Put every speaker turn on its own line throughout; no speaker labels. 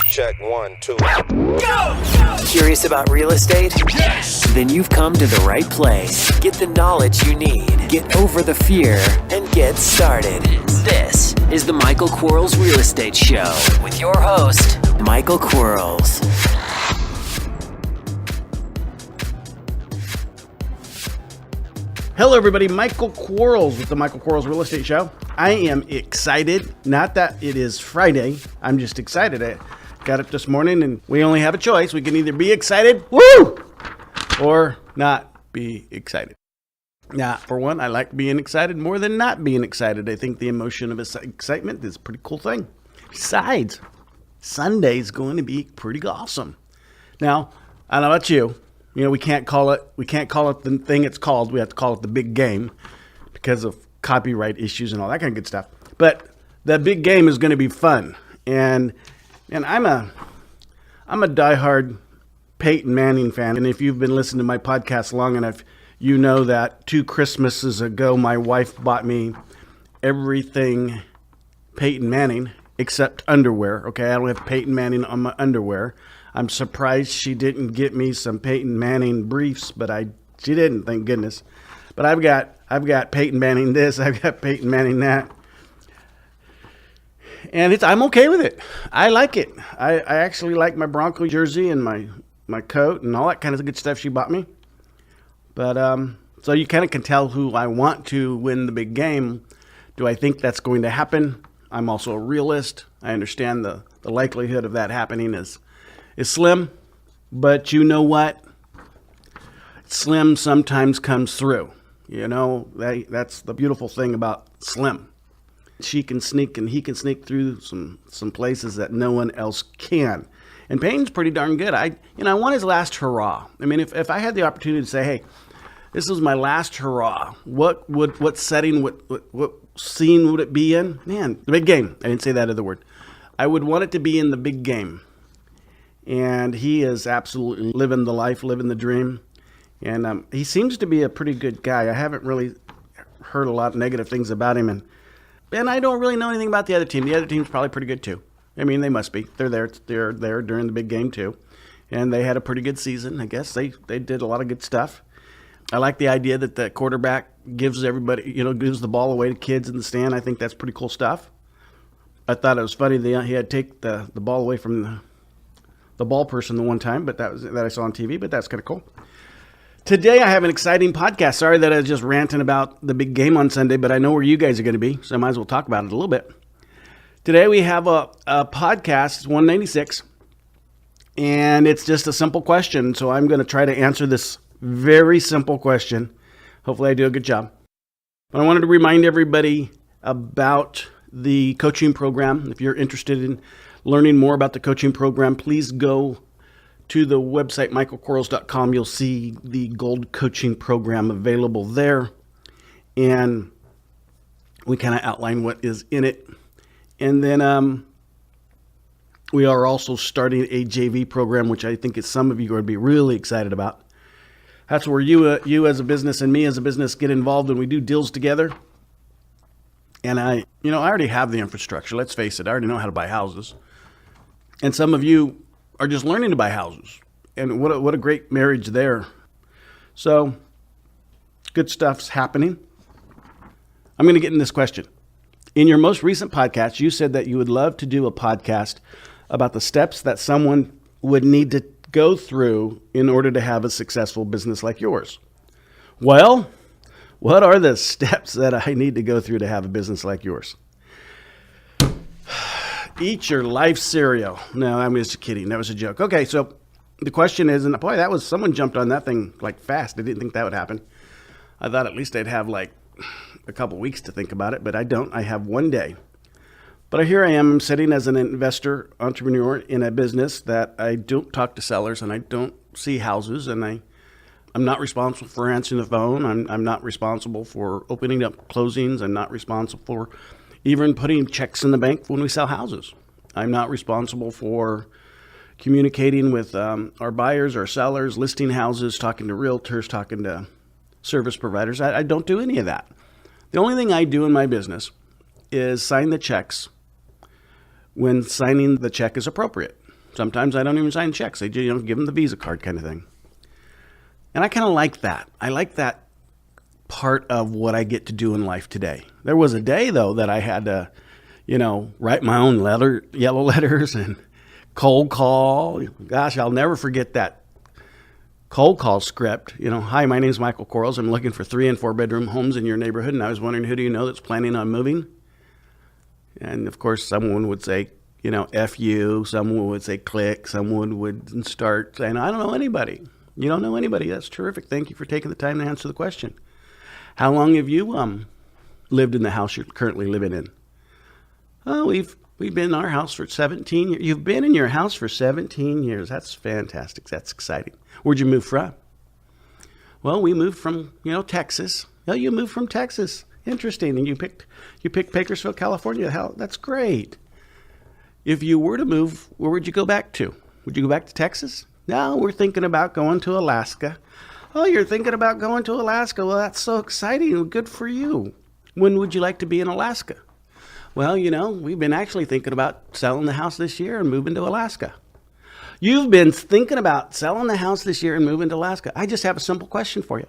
Check 1, 2.
Go! Curious about real estate? Yes! Then you've come to the right place. Get the knowledge you need. Get over the fear and get started. This is the Michael Quarles Real Estate Show with your host, Michael Quarles.
Hello everybody, Michael Quarles with the Michael Quarles Real Estate Show. I am excited, not that it is Friday, I'm just excited. I got up this morning and we only have a choice. We can either be excited, woo, or not be excited. Now, for one, I like being excited more than not being excited. I think the emotion of excitement is a pretty cool thing. Besides, Sunday's going to be pretty awesome. Now, I don't know about you. You know, we can't call it the thing it's called. We have to call it the big game because of copyright issues and all that kind of good stuff. But the big game is going to be fun. And I'm a diehard Peyton Manning fan. And if you've been listening to my podcast long enough, you know that 2 Christmases ago, my wife bought me everything Peyton Manning except underwear. Okay, I don't have Peyton Manning on my underwear. I'm surprised she didn't get me some Peyton Manning briefs, but she didn't, thank goodness. But I've got Peyton Manning this, I've got Peyton Manning that. And I'm okay with it. I like it. I actually like my Bronco jersey and my coat and all that kind of good stuff she bought me. But so you kind of can tell who I want to win the big game. Do I think that's going to happen? I'm also a realist. I understand the likelihood of that happening is slim, but you know what? Slim sometimes comes through. You know, that's the beautiful thing about Slim. She can sneak and he can sneak through some places that no one else can. And Payne's pretty darn good. I want his last hurrah. I mean, if I had the opportunity to say, hey, this is my last hurrah, what setting, what scene would it be in? Man, the big game. I didn't say that other word. I would want it to be in the big game. And he is absolutely living the life, living the dream. And he seems to be a pretty good guy. I haven't really heard a lot of negative things about him. And I don't really know anything about the other team. The other team's probably pretty good too. I mean, they must be. They're there during the big game too. And they had a pretty good season. I guess they did a lot of good stuff. I like the idea that the quarterback gives everybody, gives the ball away to kids in the stand. I think that's pretty cool stuff. I thought it was funny that he had to take the ball away from the ball person the one time, but that I saw on TV, but that's kind of cool. Today I have an exciting podcast. Sorry that I was just ranting about the big game on Sunday, but I know where you guys are going to be, so I might as well talk about it a little bit. Today we have a podcast, it's 196, and it's just a simple question, so I'm going to try to answer this very simple question. Hopefully I do a good job. But I wanted to remind everybody about the coaching program. If you're interested in learning more about the coaching program, please go to the website, michaelquarles.com. You'll see the Gold Coaching Program available there. And we kind of outline what is in it. And then we are also starting a JV program, which I think some of you are going to be really excited about. That's where you as a business and me as a business get involved and we do deals together. And I already have the infrastructure. Let's face it, I already know how to buy houses. And some of you are just learning to buy houses. And what a great marriage there. So, good stuff's happening. I'm going to get in this question. In your most recent podcast, you said that you would love to do a podcast about the steps that someone would need to go through in order to have a successful business like yours. Well, what are the steps that I need to go through to have a business like yours? Eat your life cereal. No, I'm just kidding. That was a joke. Okay, so the question is, and boy, someone jumped on that thing like fast. I didn't think that would happen. I thought at least I'd have like a couple weeks to think about it, but I don't. I have one day. But here I am sitting as an investor, entrepreneur in a business that I don't talk to sellers and I don't see houses and I'm not responsible for answering the phone. I'm not responsible for opening up closings. I'm not responsible for even putting checks in the bank when we sell houses. I'm not responsible for communicating with our buyers, our sellers, listing houses, talking to realtors, talking to service providers. I don't do any of that. The only thing I do in my business is sign the checks when signing the check is appropriate. Sometimes I don't even sign checks. They give them the Visa card kind of thing. And I kind of like that. I like that part of what I get to do in life today. There was a day, though, that I had to, write my own yellow letters and cold call. Gosh, I'll never forget that cold call script. Hi, my name is Michael Quarles. I'm looking for 3 and 4 bedroom homes in your neighborhood, and I was wondering, who do you know that's planning on moving? And of course, someone would say, F you. Someone would say click. Someone would start saying, I don't know anybody. You don't know anybody. That's terrific. Thank you for taking the time to answer the question. How long have you lived in the house you're currently living in? Oh, we've been in our house for 17 years. You've been in your house for 17 years. That's fantastic. That's exciting. Where'd you move from? Well, we moved from, Texas. Oh, you moved from Texas. Interesting. And you picked Bakersfield, California. That's great. If you were to move, where would you go back to? Would you go back to Texas? No, we're thinking about going to Alaska. Oh, you're thinking about going to Alaska. Well, that's so exciting. Good for you. When would you like to be in Alaska? Well, we've been actually thinking about selling the house this year and moving to Alaska. You've been thinking about selling the house this year and moving to Alaska. I just have a simple question for you.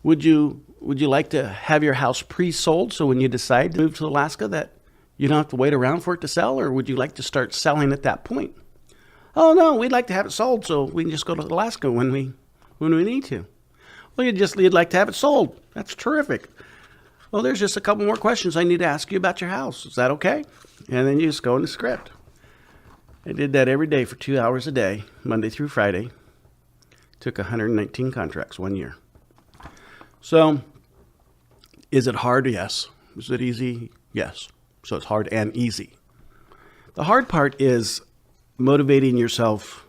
Would you like to have your house pre-sold so when you decide to move to Alaska that you don't have to wait around for it to sell, or would you like to start selling at that point? Oh, no, we'd like to have it sold so we can just go to Alaska when we need to. Well, you'd like to have it sold. That's terrific. Well, there's just a couple more questions I need to ask you about your house. Is that okay? And then you just go in the script. I did that every day for 2 hours a day, Monday through Friday. Took 119 contracts 1 year. So, is it hard? Yes. Is it easy? Yes. So it's hard and easy. The hard part is motivating yourself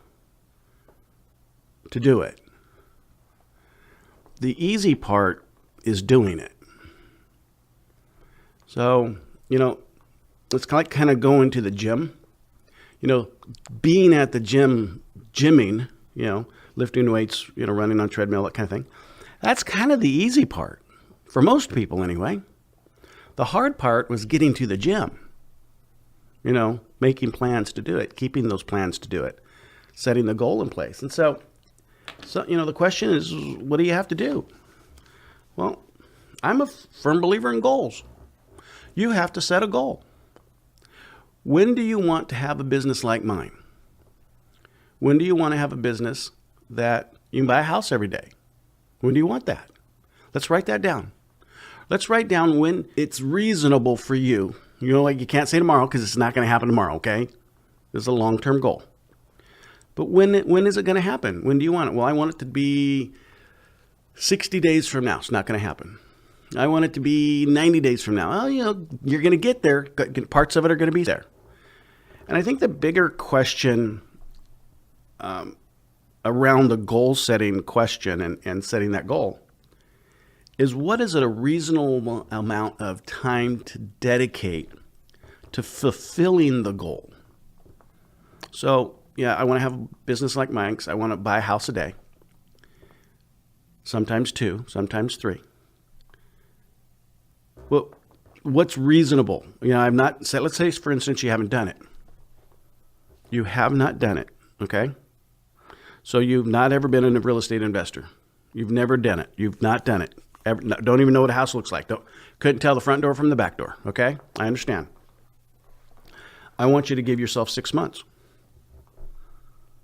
to do it. The easy part is doing it. So, it's kind of going to the gym. Being at the gym, gymming, lifting weights, running on treadmill, that kind of thing. That's kind of the easy part, for most people anyway. The hard part was getting to the gym, making plans to do it, keeping those plans to do it, setting the goal in place. And so the question is, what do you have to do? Well, I'm a firm believer in goals. You have to set a goal. When do you want to have a business like mine? When do you want to have a business that you can buy a house every day? When do you want that? Let's write that down. Let's write down when it's reasonable for you. You can't say tomorrow because it's not going to happen tomorrow, okay? This is a long-term goal. But when is it going to happen? When do you want it? Well, I want it to be 60 days from now. It's not going to happen. I want it to be 90 days from now. Oh, you're going to get there. Parts of it are going to be there. And I think the bigger question around the goal setting question and setting that goal is, what is it a reasonable amount of time to dedicate to fulfilling the goal? So, I want to have a business like mine because I want to buy a house a day. Sometimes 2, sometimes 3. Well, what's reasonable? I've not said, let's say, for instance, you haven't done it. You have not done it, okay? So you've not ever been a real estate investor. You've never done it. You've not done it. Don't even know what a house looks like. Couldn't tell the front door from the back door, okay? I understand. I want you to give yourself 6 months.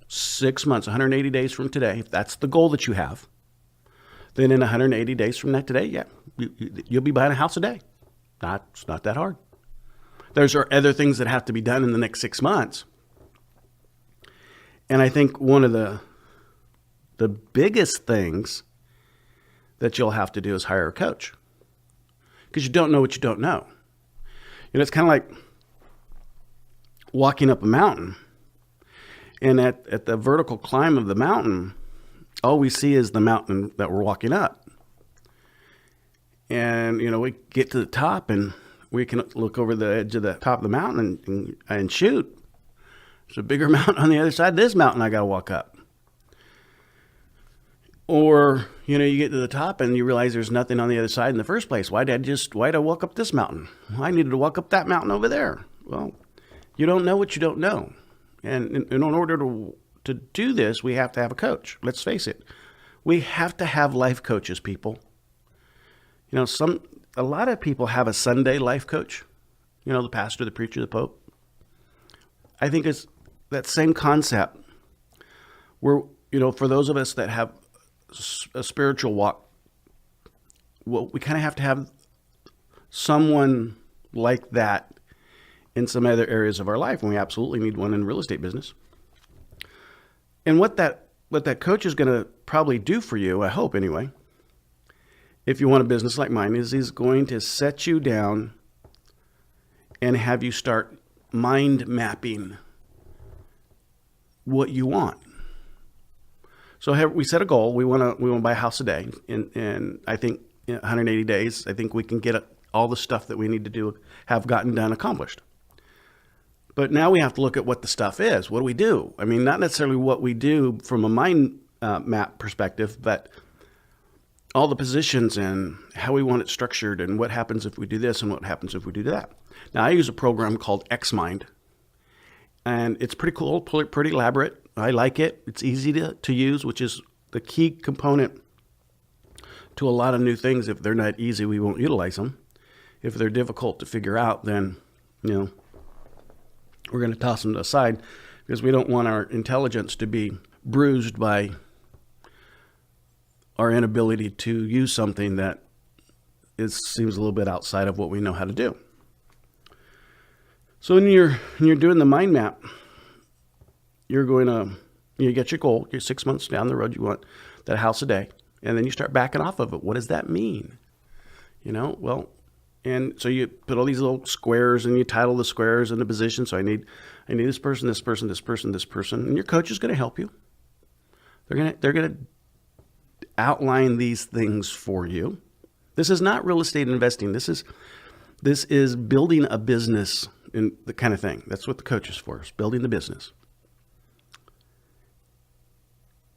6 months, 180 days from today, if that's the goal that you have. Then in 180 days from that today, you'll be buying a house a day. It's not that hard. There's other things that have to be done in the next 6 months. And I think one of the biggest things that you'll have to do is hire a coach, because you don't know what you don't know. It's kind of like walking up a mountain, and at the vertical climb of the mountain, all we see is the mountain that we're walking up. And, we get to the top and we can look over the edge of the top of the mountain and shoot. There's a bigger mountain on the other side of this mountain I got to walk up. Or, you get to the top and you realize there's nothing on the other side in the first place. Why'd I walk up this mountain? Well, I needed to walk up that mountain over there. Well, you don't know what you don't know. And in order to do this, we have to have a coach. Let's face it. We have to have life coaches, people. You know, a lot of people have a Sunday life coach. You know, the pastor, the preacher, the pope. I think it's that same concept where, you know, for those of us that have a spiritual walk, well, we kind of have to have someone like that in some other areas of our life, and we absolutely need one in the real estate business. And what that coach is going to probably do for you, I hope anyway, if you want a business like mine, is he's going to set you down and have you start mind mapping what you want. So we set a goal. We want to buy a house a day, and I think in 180 days, I think we can get all the stuff that we need to do have gotten done accomplished. But now we have to look at what the stuff is. What do we do? I mean, not necessarily what we do from a mind map perspective, but all the positions and how we want it structured and what happens if we do this and what happens if we do that. Now, I use a program called Xmind, and it's pretty cool, pretty elaborate. I like it. It's easy to use, which is the key component to a lot of new things. If they're not easy, we won't utilize them. If they're difficult to figure out, then, you know, we're going to toss them aside because we don't want our intelligence to be bruised by our inability to use something that seems a little bit outside of what we know how to do. So when you're doing the mind map, you get your goal. You're 6 months down the road. You want that house a day, and then you start backing off of it. What does that mean? You know, well, and so you put all these little squares, and you title the squares and the position. So I need this person, this person, this person, this person, and your coach is going to help you. They're going to outline these things for you. This is not real estate investing. This is building a business and the kind of thing. That's what the coach is for, is building the business.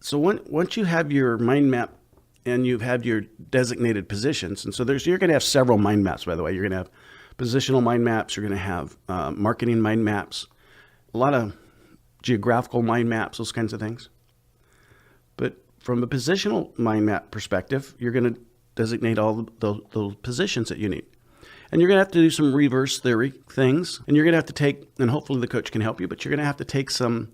So once you have your mind map and you've had your designated positions, and so you're going to have several mind maps, by the way. You're going to have positional mind maps. You're going to have marketing mind maps, a lot of geographical mind maps, those kinds of things. But from a positional mind map perspective, you're going to designate all those positions that you need. And you're going to have to do some reverse theory things. And you're going to have to take, and hopefully the coach can help you, but you're going to have to take some,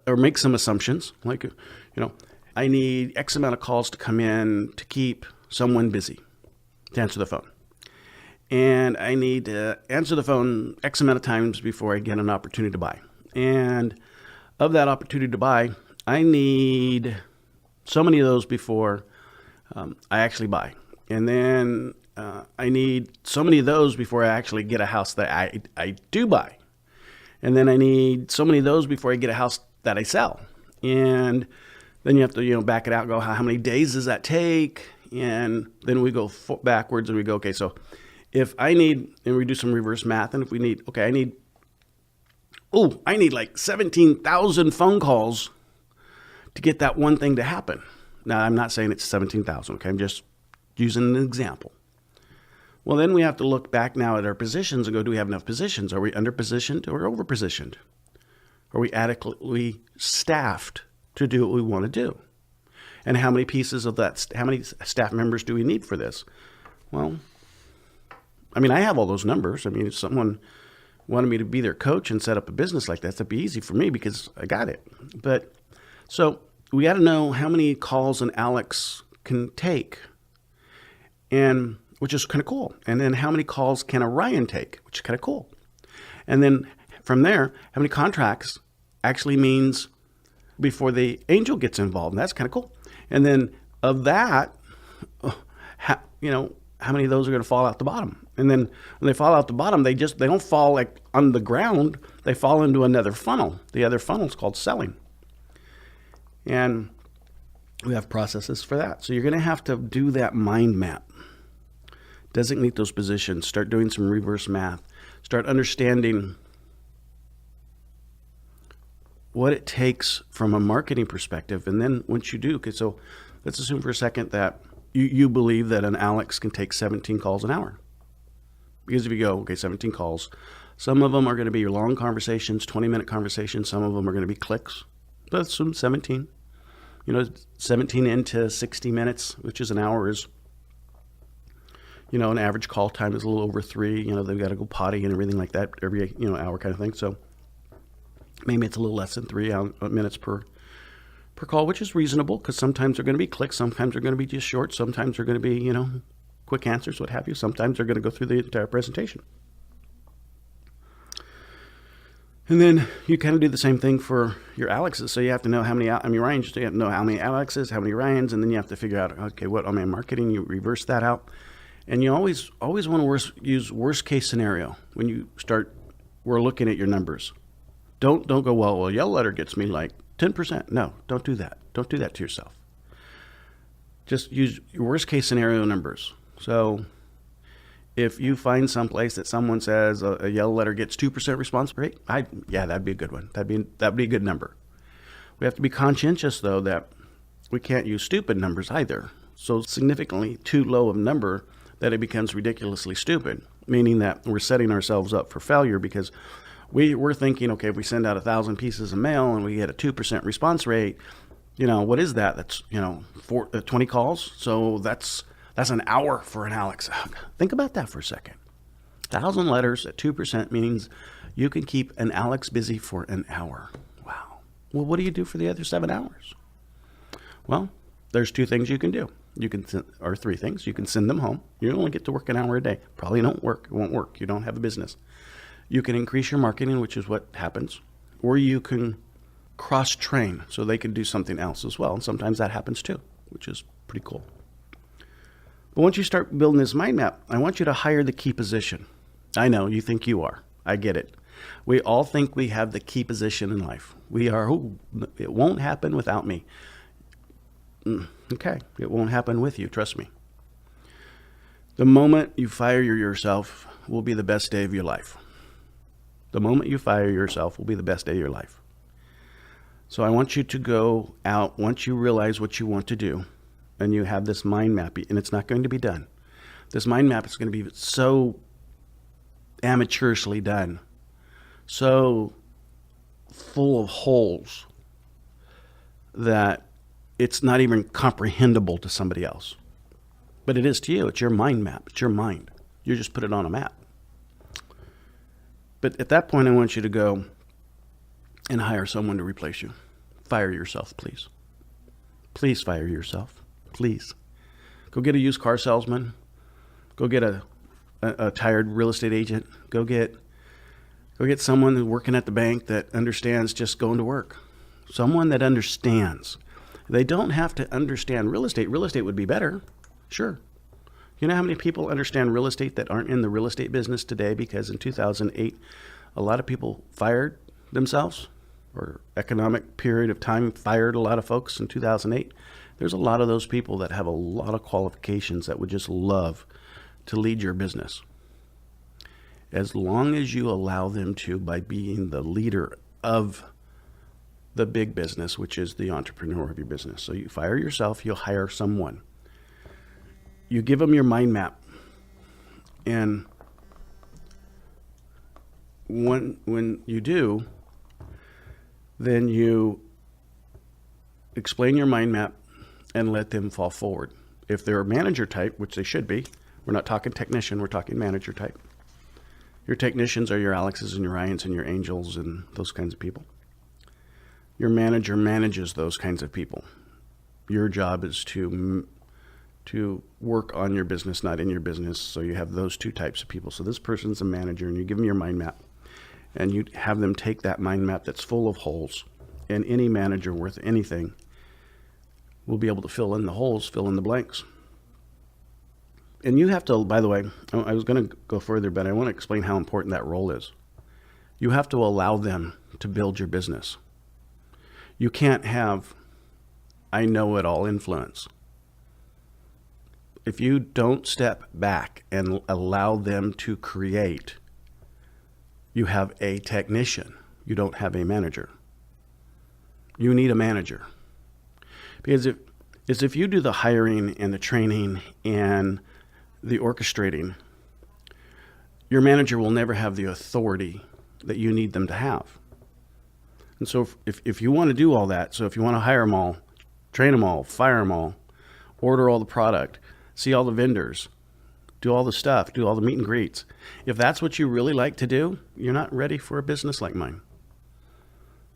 or make some assumptions. Like, you know, I need X amount of calls to come in to keep someone busy, to answer the phone. And I need to answer the phone X amount of times before I get an opportunity to buy. And of that opportunity to buy, I need so many of those before I actually buy. And then I need so many of those before I actually get a house that I do buy. And then I need so many of those before I get a house that I sell. And then you have to, you know, back it out and go, how many days does that take? And then we go backwards and we go, okay, so if I need, and we do some reverse math, and if we need, okay, I need like 17,000 phone calls to get that one thing to happen. Now, I'm not saying it's 17,000, okay? I'm just using an example. Well, then we have to look back now at our positions and go, do we have enough positions? Are we under-positioned or over-positioned? Are we adequately staffed to do what we want to do? And how many pieces of that, how many staff members do we need for this? Well, I mean, I have all those numbers. I mean, if someone wanted me to be their coach and set up a business like that, that'd be easy for me because I got it. But so we got to know how many calls an Alex can take, and which is kind of cool. And then how many calls can a Ryan take, which is kind of cool. And then from there, how many contracts actually means before the angel gets involved. And that's kind of cool. And then of that, how many of those are going to fall out the bottom? And then when they fall out the bottom, they don't fall like on the ground. They fall into another funnel. The other funnel is called selling. And we have processes for that. So you're going to have to do that mind map. Designate those positions. Start doing some reverse math. Start understanding what it takes from a marketing perspective. And then once you do, okay, so let's assume for a second that you believe that an Alex can take 17 calls an hour. Because if you go, okay, 17 calls, Some of them are going to be your long conversations, 20-minute conversations. Some of them are going to be clicks. That's some 17. 17 into 60 minutes, which is an hour, is, an average call time is a little over 3. They've got to go potty and everything like that every, hour kind of thing. So maybe it's a little less than 3 minutes per call, which is reasonable, because sometimes they're going to be clicks. Sometimes they're going to be just short. Sometimes they're going to be, quick answers, what have you. Sometimes they're going to go through the entire presentation. And then you kind of do the same thing for your Alexes. So you have to know how many, Ryans, you have to know how many Alexes, how many Ryans, and then you have to figure out, okay, what am I marketing? You reverse that out. And you always want to use worst case scenario when we're looking at your numbers. Don't go, well, yellow letter gets me like 10%. No, don't do that. Don't do that to yourself. Just use your worst case scenario numbers. So if you find someplace that someone says a yellow letter gets 2% response rate, that'd be a good one. That'd be a good number. We have to be conscientious, though, that we can't use stupid numbers either. So significantly too low of a number that it becomes ridiculously stupid, meaning that we're setting ourselves up for failure, because we're thinking, okay, if we send out 1,000 pieces of mail and we get a 2% response rate, what is that? That's 20 calls. So that's an hour for an Alex. Think about that for a second. 1,000 letters at 2% means you can keep an Alex busy for an hour. Wow. Well, what do you do for the other 7 hours? Well, there's 2 things you can do. Or 3 things. You can send them home. You only get to work an hour a day. Probably don't work. It won't work. You don't have a business. You can increase your marketing, which is what happens. Or you can cross-train so they can do something else as well. And sometimes that happens too, which is pretty cool. But once you start building this mind map, I want you to hire the key position. I know you think you are. I get it. We all think we have the key position in life. It won't happen without me. Okay, it won't happen with you, trust me. The moment you fire yourself will be the best day of your life. The moment you fire yourself will be the best day of your life. So I want you to go out once you realize what you want to do, and you have this mind map, and it's not going to be done. This mind map is going to be so amateurishly done, so full of holes that it's not even comprehensible to somebody else. But it is to you. It's your mind map. It's your mind. You just put it on a map. But at that point, I want you to go and hire someone to replace you. Fire yourself, please. Please fire yourself. Please. Go get a used car salesman. Go get a tired real estate agent. Go get someone who's working at the bank that understands just going to work. Someone that understands. They don't have to understand real estate. Real estate would be better. Sure. You know how many people understand real estate that aren't in the real estate business today because in 2008, a lot of people fired themselves, or economic period of time fired a lot of folks in 2008. There's a lot of those people that have a lot of qualifications that would just love to lead your business. As long as you allow them to, by being the leader of the big business, which is the entrepreneur of your business. So you fire yourself, you'll hire someone. You give them your mind map. And when you do, then you explain your mind map and let them fall forward. If they're a manager type, which they should be, we're not talking technician, we're talking manager type. Your technicians are your Alexes and your Ryans and your Angels and those kinds of people. Your manager manages those kinds of people. Your job is to work on your business, not in your business. So you have those 2 types of people. So this person's a manager, and you give them your mind map, and you have them take that mind map that's full of holes, and any manager worth anything will be able to fill in the holes, fill in the blanks. And you have to, by the way, I was going to go further, but I want to explain how important that role is. You have to allow them to build your business. You can't have I know-it-all influence. If you don't step back and allow them to create, you have a technician. You don't have a manager. You need a manager. Because if you do the hiring and the training and the orchestrating, your manager will never have the authority that you need them to have. And so if you want to do all that, so if you want to hire them all, train them all, fire them all, order all the product, see all the vendors, do all the stuff, do all the meet and greets, if that's what you really like to do, you're not ready for a business like mine.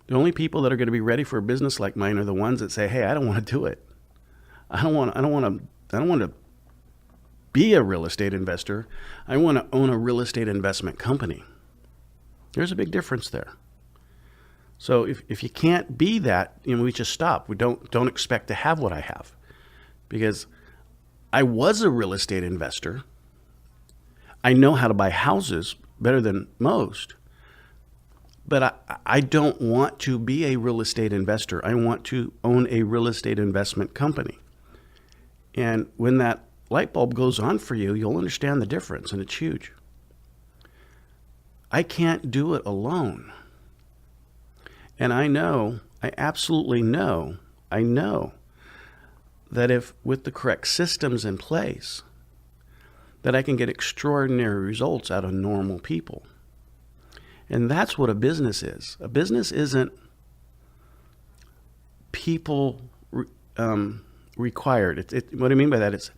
The only people that are going to be ready for a business like mine are the ones that say, hey, I don't want to do it. I don't want to be a real estate investor. I want to own a real estate investment company. There's a big difference there. So if you can't be that, we just stop. We don't expect to have what I have, because I was a real estate investor. I know how to buy houses better than most, but I don't want to be a real estate investor. I want to own a real estate investment company. And when that light bulb goes on for you, you'll understand the difference, and it's huge. I can't do it alone. And I absolutely know that if with the correct systems in place, that I can get extraordinary results out of normal people. And that's what a business is. A business isn't people required. What I mean by that is,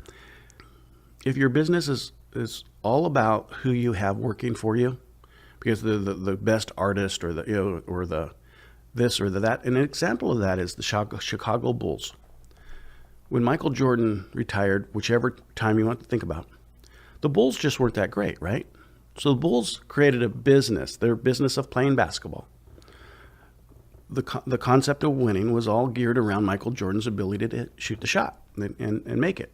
if your business is all about who you have working for you, because the best artist or the this or that. An example of that is the Chicago Bulls. When Michael Jordan retired, whichever time you want to think about, the Bulls just weren't that great, right? So the Bulls created a business, their business of playing basketball. The concept of winning was all geared around Michael Jordan's ability to shoot the shot and make it.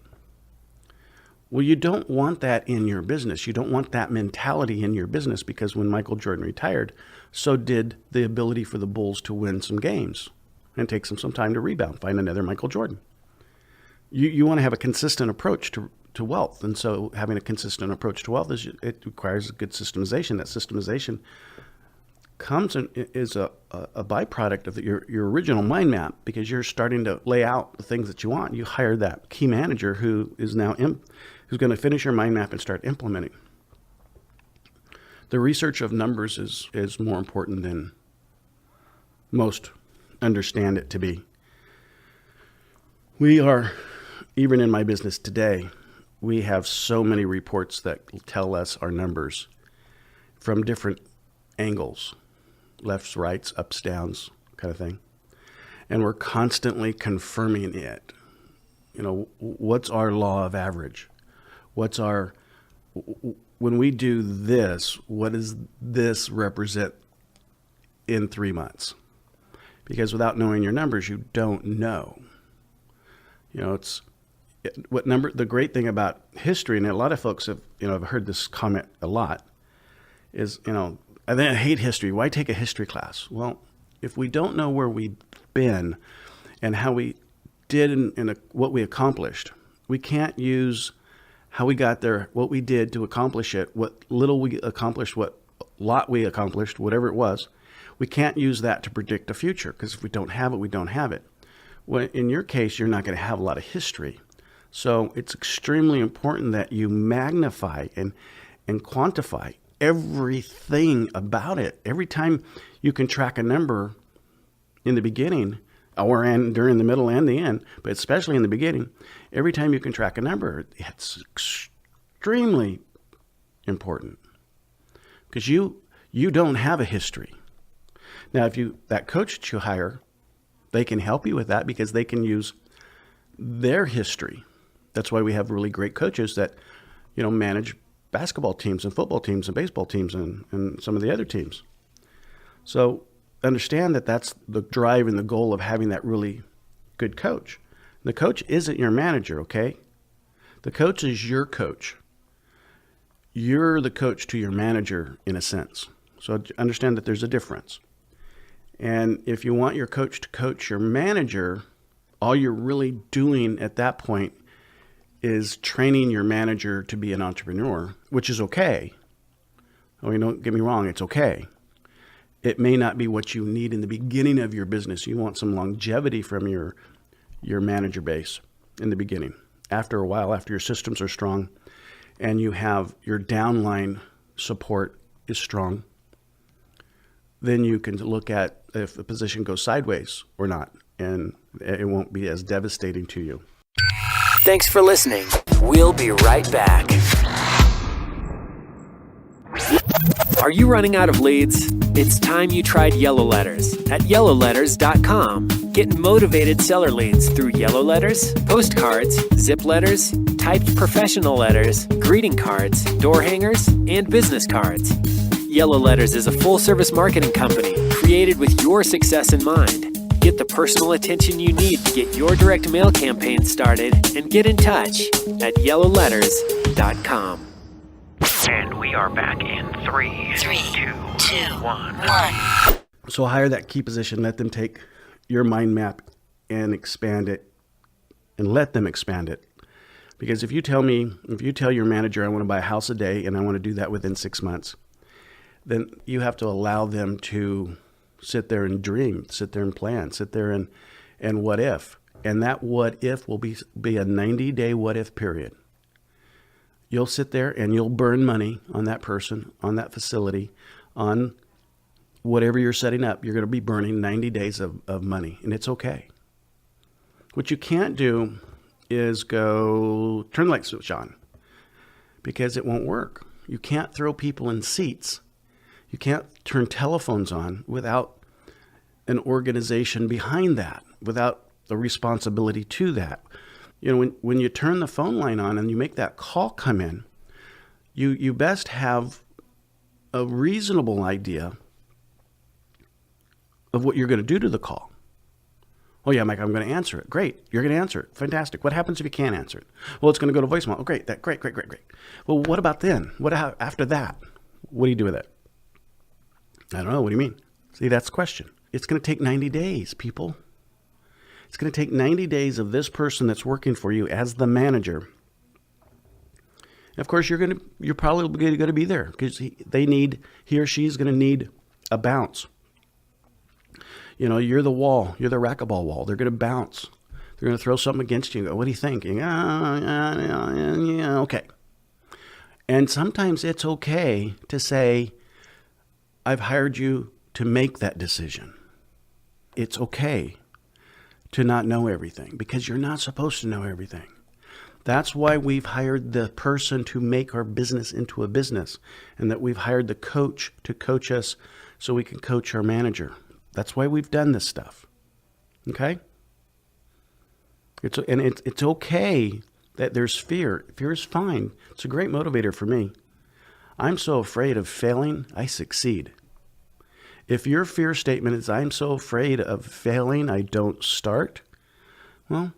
Well, you don't want that in your business. You don't want that mentality in your business, because when Michael Jordan retired, so did the ability for the Bulls to win some games and take some time to rebound, find another Michael Jordan. You want to have a consistent approach to wealth. And so having a consistent approach to wealth, it requires a good systemization. That systemization is a byproduct of your original mind map, because you're starting to lay out the things that you want. You hire that key manager who is now who's going to finish your mind map and start implementing. The research of numbers is more important than most understand it to be. We are, even in my business today, we have so many reports that tell us our numbers from different angles, lefts, rights, ups, downs, kind of thing. And we're constantly confirming it. What's our law of average? When we do this, what does this represent in 3 months? Because without knowing your numbers, you don't know. The great thing about history, and a lot of folks have heard this comment a lot, is, I hate history. Why take a history class? Well, if we don't know where we've been and how we did what we accomplished, we can't use how we got there, what we did to accomplish it, what little we accomplished, what lot we accomplished, whatever it was. We can't use that to predict the future, because if we don't have it, we don't have it. Well, in your case, you're not going to have a lot of history. So it's extremely important that you magnify and quantify everything about it. Every time you can track a number in the beginning, during the middle and the end, but especially in the beginning, every time you can track a number, it's extremely important, because you don't have a history. Now, that coach that you hire, they can help you with that, because they can use their history. That's why we have really great coaches that, manage basketball teams and football teams and baseball teams and some of the other teams. So understand that that's the drive and the goal of having that really good coach. The coach isn't your manager, okay? The coach is your coach. You're the coach to your manager, in a sense. So understand that there's a difference. And if you want your coach to coach your manager, all you're really doing at that point is training your manager to be an entrepreneur, which is okay. Don't get me wrong, it's okay. It may not be what you need in the beginning of your business. You want some longevity from your manager base in the beginning. After a while, after your systems are strong and you have your downline support is strong, then you can look at if the position goes sideways or not, and it won't be as devastating to you.
Thanks for listening. We'll be right back. Are you running out of leads? It's time you tried Yellow Letters at yourletters.com. Get motivated seller leads through yellow letters, postcards, zip letters, typed professional letters, greeting cards, door hangers, and business cards. Yellow Letters is a full-service marketing company created with your success in mind. Get the personal attention you need to get your direct mail campaign started and get in touch at yourletters.com.
And we are back in 3, 2, 1.
So hire that key position, let them take your mind map and expand it, and let them expand it. Because if you tell your manager I want to buy a house a day and I want to do that within 6 months, then you have to allow them to sit there and dream, sit there and plan, sit there and what if. And that what if will be a 90-day what if period. You'll sit there and you'll burn money on that person, on that facility, on whatever you're setting up. You're going to be burning 90 days of money, and it's okay. What you can't do is go turn the light switch on, because it won't work. You can't throw people in seats. You can't turn telephones on without an organization behind that, without the responsibility to that. You know, when you turn the phone line on and you make that call come in, you best have a reasonable idea of what you're going to do to the call. Oh yeah, Mike, I'm going to answer it. Great, you're going to answer it. Fantastic. What happens if you can't answer it? Well, it's going to go to voicemail. Oh, great. Great. Well, what about then? What after that? What do you do with it? I don't know. What do you mean? See, that's the question. It's going to take 90 days, people. It's going to take 90 days of this person that's working for you as the manager. And of course, you're probably going to be there because he or she's going to need a bounce. You know, you're the wall. You're the racquetball wall. They're going to bounce. They're going to throw something against you and go, what do you think? Yeah, okay. And sometimes it's okay to say, I've hired you to make that decision. It's okay to not know everything, because you're not supposed to know everything. That's why we've hired the person to make our business into a business, and that we've hired the coach to coach us so we can coach our manager. That's why we've done this stuff. Okay? It's okay that there's fear. Fear is fine. It's a great motivator for me. I'm so afraid of failing, I succeed. If your fear statement is, I'm so afraid of failing, I don't start, well,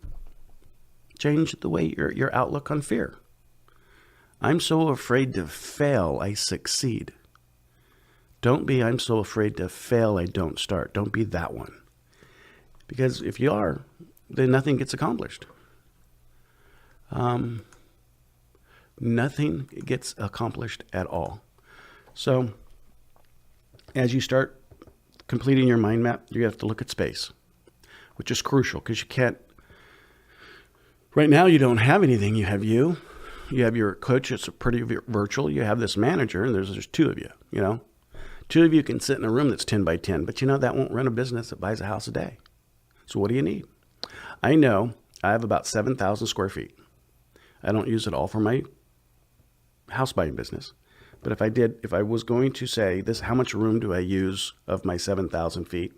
change the way your outlook on fear. I'm so afraid to fail, I succeed. Don't be, I'm so afraid to fail, I don't start. Don't be that one. Because if you are, then nothing gets accomplished. Nothing gets accomplished at all. So, as you start completing your mind map, you have to look at space, which is crucial because you can't, right now you don't have anything. You have you have your coach. It's pretty virtual. You have this manager, and there's two of you, you know. Two of you can sit in a room that's 10 by 10, but you know, that won't run a business that buys a house a day. So what do you need? I know I have about 7,000 square feet. I don't use it all for my house buying business. But if I was going to say this, how much room do I use of my 7,000 feet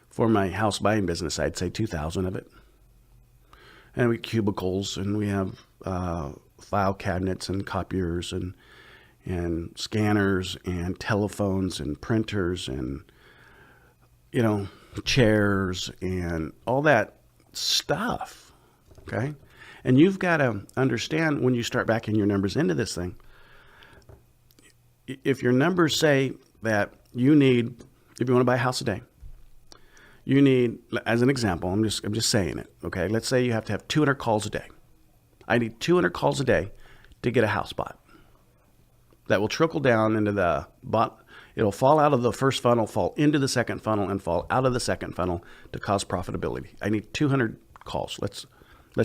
for my house buying business? I'd say 2,000 of it. And we have cubicles, and we have file cabinets and copiers and scanners and telephones and printers and, you know, chairs and all that stuff. Okay. And you've got to understand when you start backing your numbers into this thing, if your numbers say that you need, if you want to buy a house a day, you need, as an example, I'm just saying it, okay? Let's say you have to have 200 calls a day. I need 200 calls a day to get a house bought. That will trickle down into the bot. It'll fall out of the first funnel, fall into the second funnel, and fall out of the second funnel to cause profitability. I need 200 calls. Let's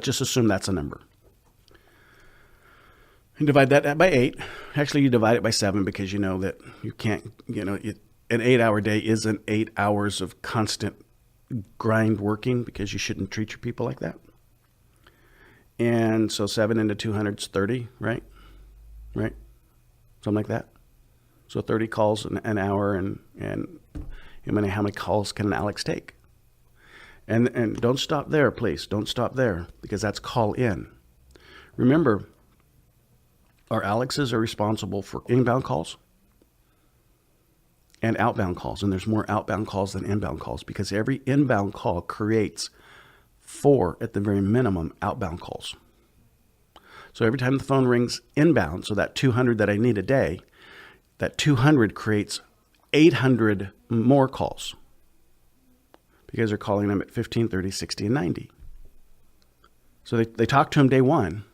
just assume that's a number. And divide that by 8. Actually, you divide it by 7 because you know that you can't, an 8-hour day isn't 8 hours of constant grind working, because you shouldn't treat your people like that. And so 7 into 200 is 30, right? Right? Something like that. So 30 calls an hour, and how many calls can an Alex take? And don't stop there, please. Don't stop there, because that's call in. Remember, our Alexes are responsible for inbound calls and outbound calls. And there's more outbound calls than inbound calls, because every inbound call creates 4, at the very minimum, outbound calls. So every time the phone rings inbound, so that 200 that I need a day, that 200 creates 800 more calls, because they're calling them at 15, 30, 60, and 90. So they talk to them day 1,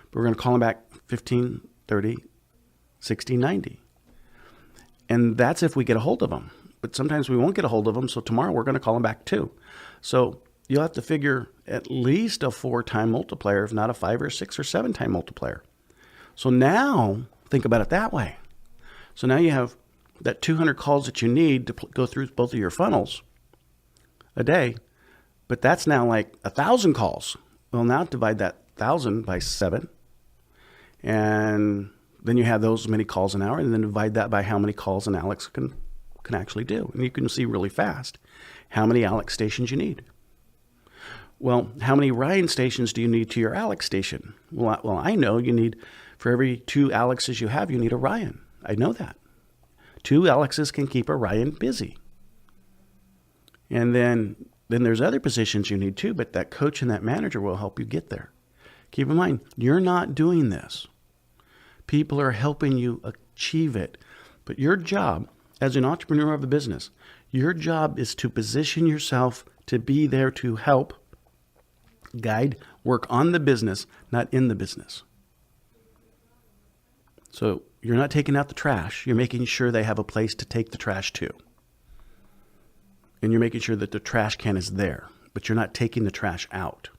but we're going to call them back 15, 30, 60, 90. And that's if we get a hold of them. But sometimes we won't get a hold of them, so tomorrow we're going to call them back too. So you'll have to figure at least a 4-time multiplier, if not a 5 or 6 or 7-time multiplier. So now think about it that way. So now you have that 200 calls that you need to go through both of your funnels a day, but that's now like 1,000 calls. Well, now divide that 1,000 by 7, and then you have those many calls an hour, and then divide that by how many calls an Alex can actually do. And you can see really fast how many Alex stations you need. Well, how many Ryan stations do you need to your Alex station? Well, I know you need, for every 2 Alexes you have, you need a Ryan. I know that. 2 Alexes can keep a Ryan busy. And then there's other positions you need too, but that coach and that manager will help you get there. Keep in mind, you're not doing this. People are helping you achieve it. But your job as an entrepreneur of a business, your job is to position yourself to be there to help, guide, work on the business, not in the business. So you're not taking out the trash. You're making sure they have a place to take the trash to. And you're making sure that the trash can is there, but you're not taking the trash out.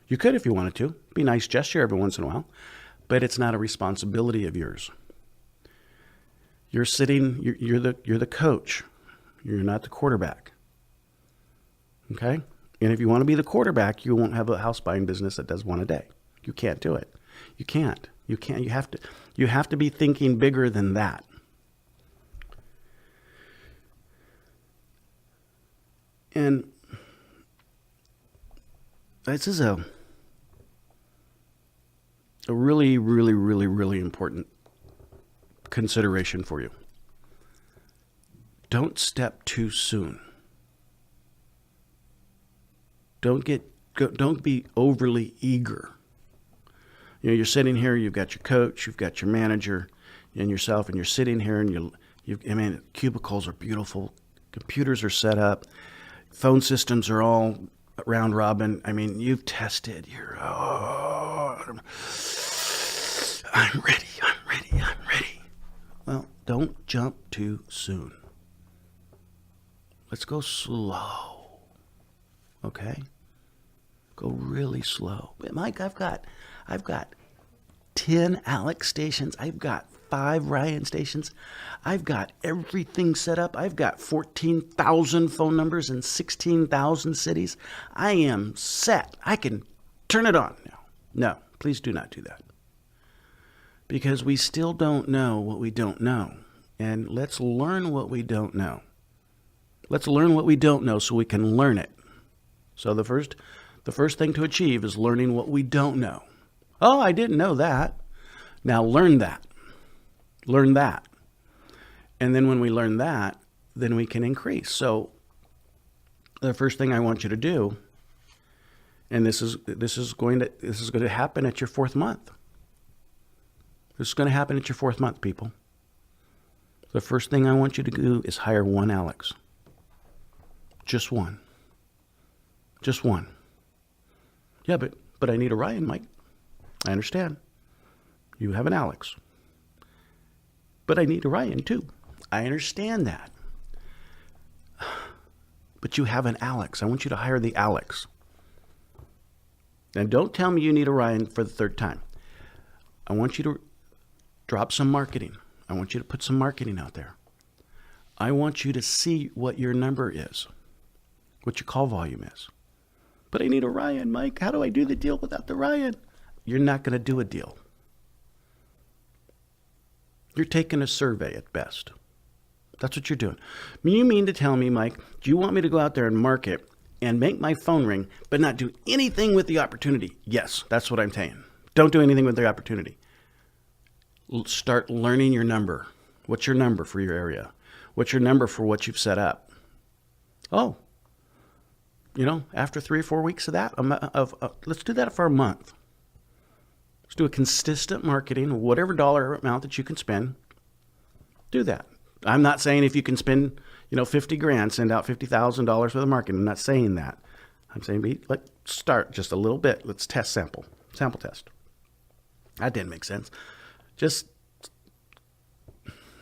You could if you wanted to. Be a nice gesture every once in a while, but it's not a responsibility of yours. You're the coach. You're not the quarterback. Okay? And if you want to be the quarterback, you won't have a house buying business that does 1 a day. You can't do it. You can't. You have to be thinking bigger than that. And this is a really, really, really, really important consideration for you. Don't step too soon. Don't be overly eager. You're sitting here, you've got your coach, you've got your manager, and yourself, and you're sitting here, and cubicles are beautiful, computers are set up, phone systems are all round robin. You've tested. I'm ready. Well, don't jump too soon. Let's go slow. Okay? Go really slow. But Mike, I've got 10 Alex stations. I've got 5 Ryan stations. I've got everything set up. I've got 14,000 phone numbers in 16,000 cities. I am set. I can turn it on now. No, please do not do that. Because we still don't know what we don't know. And let's learn what we don't know. Let's learn what we don't know so we can learn it. So the first thing to achieve is learning what we don't know. Oh, I didn't know that. Now learn that. Learn that. And then when we learn that, then we can increase. So the first thing I want you to do, and this is going to happen at your 4th month. This is going to happen at your 4th month, people. The first thing I want you to do is hire 1 Alex. Just 1. Just 1. Yeah, but I need a Ryan, Mike. I understand. You have an Alex. But I need a Ryan too. I understand that. But you have an Alex. I want you to hire the Alex. And don't tell me you need a Ryan for the 3rd time. I want you to drop some marketing. I want you to put some marketing out there. I want you to see what your number is, what your call volume is. But I need a Ryan, Mike. How do I do the deal without the Ryan? You're not going to do a deal. You're taking a survey at best. That's what you're doing. You mean to tell me, Mike, do you want me to go out there and market and make my phone ring, but not do anything with the opportunity? Yes, that's what I'm saying. Don't do anything with the opportunity. Start learning your number. What's your number for your area? What's your number for what you've set up? Oh, after 3 or 4 weeks of that, let's do that for a month. Let's do a consistent marketing, whatever dollar amount that you can spend. Do that. I'm not saying if you can spend, 50 grand, send out $50,000 worth of marketing. I'm not saying that. I'm saying let's start just a little bit. Let's sample test. That didn't make sense. Just,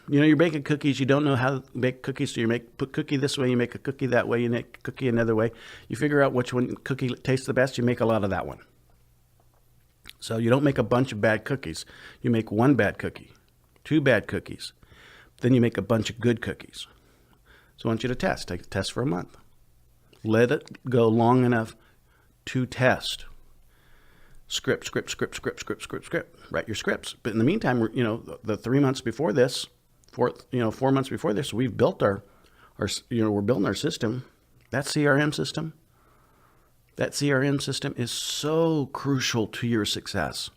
you're baking cookies. You don't know how to bake cookies. So you put cookie this way, you make a cookie that way, you make a cookie another way. You figure out which one cookie tastes the best. You make a lot of that one. So you don't make a bunch of bad cookies. You make one bad cookie, 2 bad cookies. Then you make a bunch of good cookies. So I want you to test. Take a test for a month. Let it go long enough to test. Script. Write your scripts. But in the meantime, the 3 months before this, 4 months before this, we've built our we're building our system. That CRM system. That CRM system is so crucial to your success.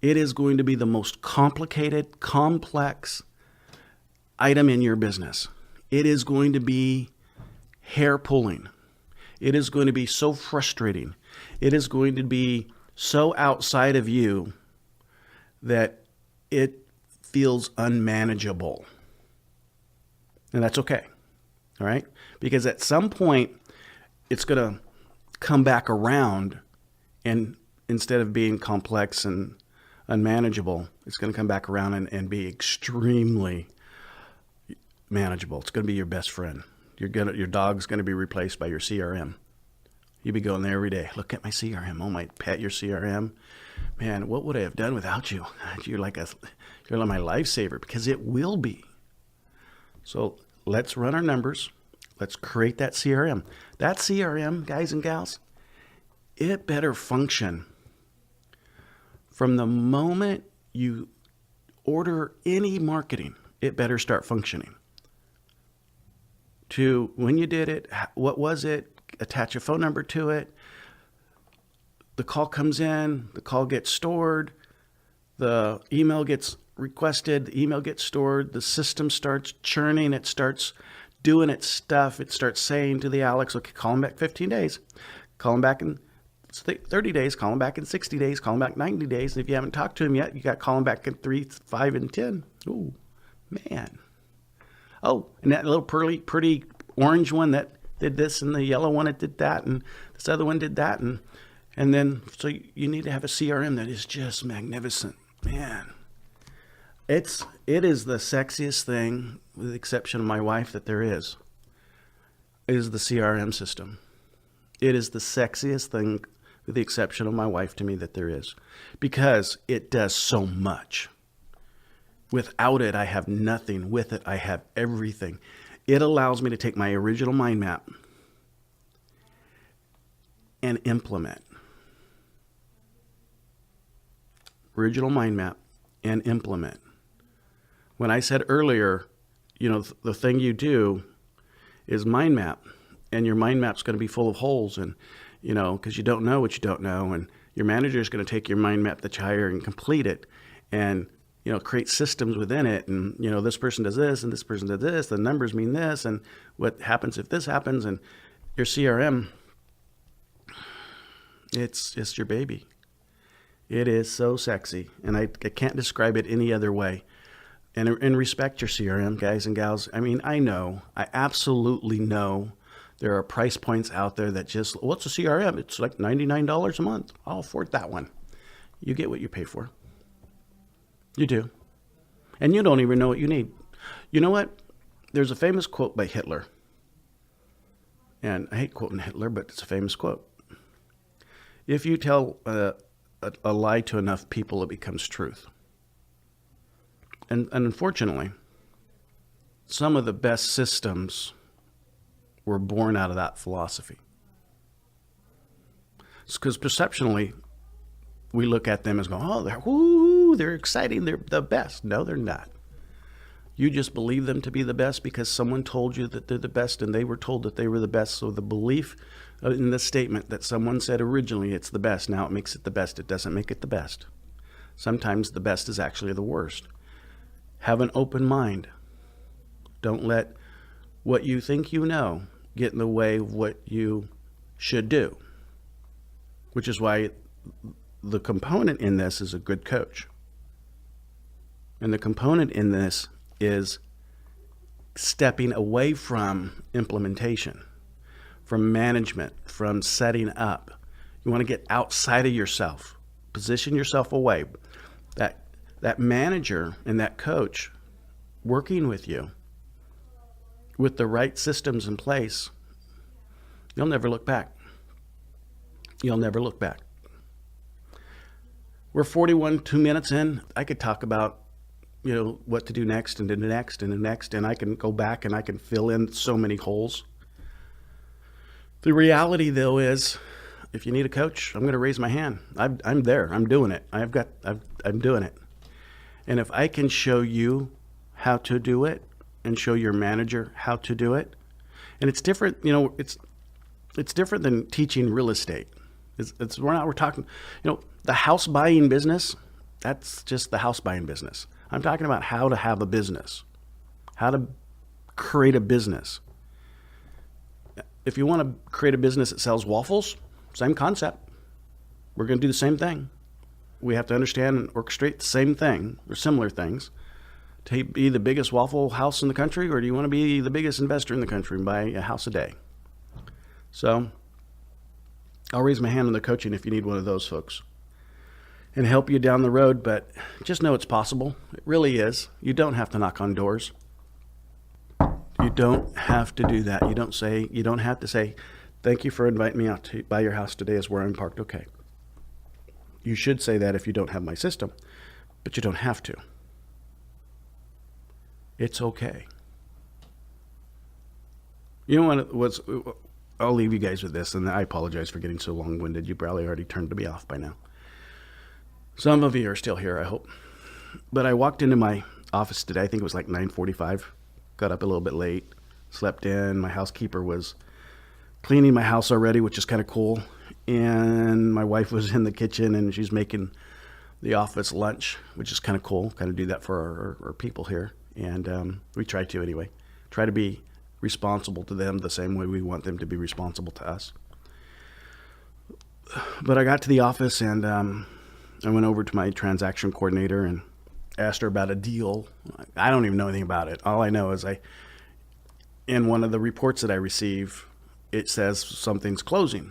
It is going to be the most complicated, complex item in your business. It is going to be hair pulling. It is going to be so frustrating. It is going to be so outside of you that it feels unmanageable. And that's okay. All right? Because at some point, it's going to come back around, and instead of being complex and unmanageable, it's going to come back around and be extremely manageable. It's going to be your best friend. Your dog's going to be replaced by your CRM. You'll be going there every day. Look at my CRM. Oh, my pet, your CRM. Man, what would I have done without you? You're like my lifesaver, because it will be. So let's run our numbers. Let's create that CRM. That CRM, guys and gals, it better function from the moment you order any marketing. It better start functioning. To when you did it, what was it? Attach a phone number to it. The call comes in, the call gets stored, the email gets requested, the email gets stored, the system starts churning, it starts doing its stuff, it starts saying to the Alex, okay, call him back 15 days, call him back in 30 days, call him back in 60 days, call him back 90 days, and if you haven't talked to him yet, you got to call him back in 3, 5, and 10. Ooh, man. Oh, and that little pretty orange one that did this, and the yellow one that did that, and this other one did that, and then so you need to have a CRM that is just magnificent, man. It is the sexiest thing, with the exception of my wife, that there is the CRM system. It is the sexiest thing, with the exception of my wife, to me, that there is, because it does so much. Without it, I have nothing. With it, I have everything. It allows me to take my original mind map and implement. Original mind map and implement. When I said earlier, the thing you do is mind map, and your mind map's going to be full of holes, and, because you don't know what you don't know, and your manager is going to take your mind map that you hire and complete it, and create systems within it, and this person does this and this person does this, the numbers mean this, and what happens if this happens, and your CRM, it's your baby. It is so sexy, and I can't describe it any other way. And respect your CRM, guys and gals. I mean, I absolutely know there are price points out there that just, what's a CRM? It's like $99 a month. I'll afford that one. You get what you pay for. You do. And you don't even know what you need. You know what? There's a famous quote by Hitler. And I hate quoting Hitler, but it's a famous quote. If you tell a lie to enough people, it becomes truth. And unfortunately, some of the best systems were born out of that philosophy. It's because perceptionally, we look at them as going, oh, they're exciting, they're the best. No, they're not. You just believe them to be the best because someone told you that they're the best and they were told that they were the best. So the belief in the statement that someone said originally it's the best, now it makes it the best. It doesn't make it the best. Sometimes the best is actually the worst. Have an open mind. Don't let what you think you know get in the way of what you should do, which is why the component in this is a good coach. And the component in this is stepping away from implementation, from management, from setting up. You want to get outside of yourself, position yourself away. That manager and that coach working with you with the right systems in place, you'll never look back. You'll never look back. We're 2 minutes in. I could talk about, what to do next and the next and the next, and I can go back and I can fill in so many holes. The reality, though, is if you need a coach, I'm going to raise my hand. I'm there. I'm doing it. I'm doing it. And if I can show you how to do it and show your manager how to do it, and it's different, it's different than teaching real estate. We're talking, the house buying business, that's just the house buying business. I'm talking about how to have a business, how to create a business. If you want to create a business that sells waffles, same concept. We're going to do the same thing. We have to understand and orchestrate the same thing or similar things to be the biggest waffle house in the country, or do you want to be the biggest investor in the country and buy a house a day? So I'll raise my hand on the coaching if you need one of those folks and help you down the road, but just know it's possible. It really is. You don't have to knock on doors. You don't have to do that. You don't have to say, thank you for inviting me out to buy your house today is where I'm parked. Okay. You should say that if you don't have my system, but you don't have to. It's okay. You know what? I'll leave you guys with this, and I apologize for getting so long-winded. You probably already turned me off by now. Some of you are still here, I hope. But I walked into my office today. I think it was like 9:45. Got up a little bit late, slept in. My housekeeper was cleaning my house already, which is kind of cool. And my wife was in the kitchen, and she's making the office lunch, which is kind of cool. Kind of do that for our people here. And we try to anyway. Try to be responsible to them the same way we want them to be responsible to us. But I got to the office, and I went over to my transaction coordinator and asked her about a deal. I don't even know anything about it. All I know is in one of the reports that I receive, it says something's closing.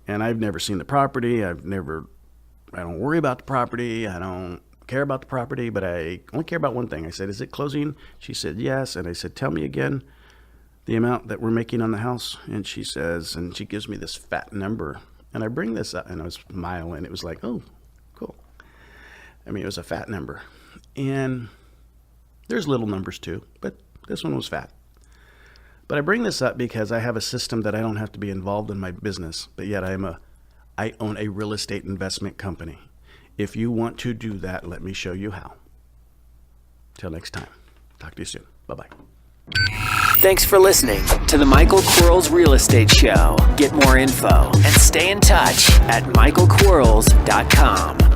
And I've never seen the property. I don't worry about the property. I don't care about the property, but I only care about one thing. I said, is it closing? She said, yes. And I said, tell me again the amount that we're making on the house. And she says, and she gives me this fat number. And I bring this up, and I was smiling. It was like, oh, cool. I mean, it was a fat number. And there's little numbers too, but this one was fat. But I bring this up because I have a system that I don't have to be involved in my business, but yet I own a real estate investment company. If you want to do that, let me show you how. Till next time. Talk to you soon. Bye-bye.
Thanks for listening to the Michael Quarles Real Estate Show. Get more info and stay in touch at michaelquarles.com.